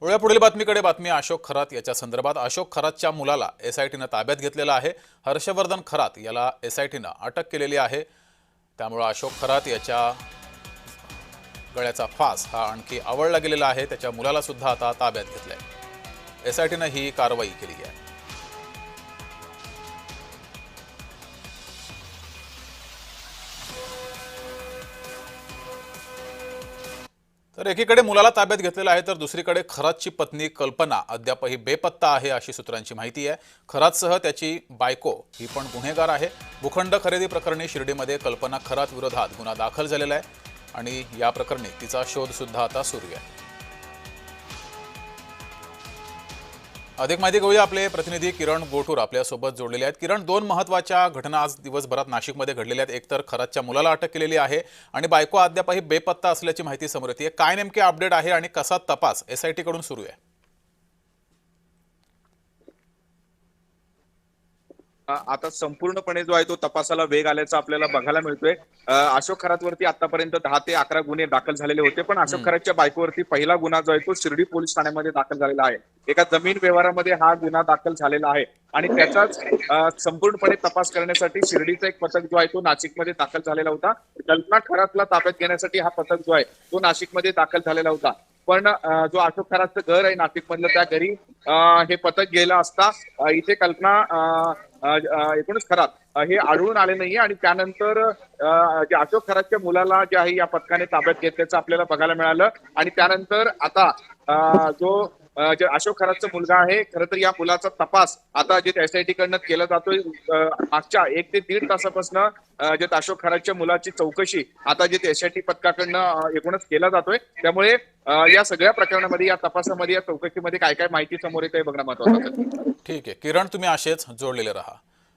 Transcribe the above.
वळूया पुढील बातमीकडे. बातमी अशोक खरात याच्या संदर्भात. अशोक खरातच्या मुलाला एसआयटीनं ताब्यात घेतलेलं आहे. हर्षवर्धन खरात याला एसआयटीनं अटक केलेली आहे. त्यामुळे अशोक खरात याच्या गळ्याचा फास हा आणखी आवळला गेलेला आहे. त्याच्या मुलाला सुद्धा आता ताब्यात घेतलंय. एसआयटीनं ही कारवाई केली आहे. तर एकीकडे मुलाला ताब्यात घेतलेला आहे, तर दुसरीकडे खरातची पत्नी कल्पना अद्यापही बेपत्ता आहे अशी सूत्रांची माहिती आहे. खरातसह त्याची बायको ही पण गुन्हेगार आहे. भूखंड खरेदी प्रकरणी शिर्डीमध्ये कल्पना खरात विरोधात गुन्हा दाखल झालेला आहे आणि या प्रकरणी तिचा शोध सुद्धा आता सुरू आहे. अधिक माहिती घेऊया. आपले प्रतिनिधी किरण गोठूर आपल्यासोबत जोडलेले आहेत. किरण, दोन महत्त्वाच्या घटना आज दिवसभरात नाशिकमध्ये घडलेल्या आहेत. एकतर खरातच्या मुलाला अटक केलेली आहे आणि बायको अद्यापही बेपत्ता असल्याची माहिती समोर येते. काय नेमके अपडेट आहे आणि कसा तपास एसआयटी कडून सुरू आहे? आता संपूर्णपणे जो आहे तो तपासाला वेग आल्याचा आपल्याला बघायला मिळतोय. अशोक खरातवरती आतापर्यंत 10 ते 11 गुन्हे दाखल झालेले होते, पण अशोक खरातच्या बायकोवरती पहिला गुन्हा जो आहे तो शिर्डी पोलीस ठाण्यामध्ये दाखल झालेला आहे. एका जमीन व्यवहारामध्ये हा गुन्हा दाखल झालेला आहे आणि त्याचाच संपूर्णपणे तपास करण्यासाठी शिर्डीचा एक पथक जो आहे तो नाशिकमध्ये दाखल झालेला होता. कल्पना खरातला ताब्यात घेण्यासाठी हा पथक जो आहे तो नाशिकमध्ये दाखल झालेला होता. पण जो अशोक खरातचं घर आहे नाशिक मधलं, त्या घरी हे पथक गेलं असता इथे कल्पना एकूणच खरात हे आढळून आले नाहीये आणि त्यानंतर जे अशोक खरातच्या मुलाला जे आहे या पथकाने ताब्यात घेतल्याचं आपल्याला बघायला मिळालं. आणि त्यानंतर आता जो जे अशोक खरातचा मुलगा आहे, खरं तर या मुलाचा तपास आता जे एसआयटी कडनं केला जातोय. मागच्या 1 ते 1.5 तासापासून जे अशोक खरातच्या मुलाची चौकशी आता जे एसआयटी पथकाकडनं एकूणच केला जातोय. त्यामुळे या सगळ्या प्रकरणामध्ये, या तपासामध्ये, या चौकशीमध्ये काय काय माहिती समोर येत आहे बघणं महत्वाचं. ठीक आहे किरण, तुम्ही असेच जोडलेले राहा.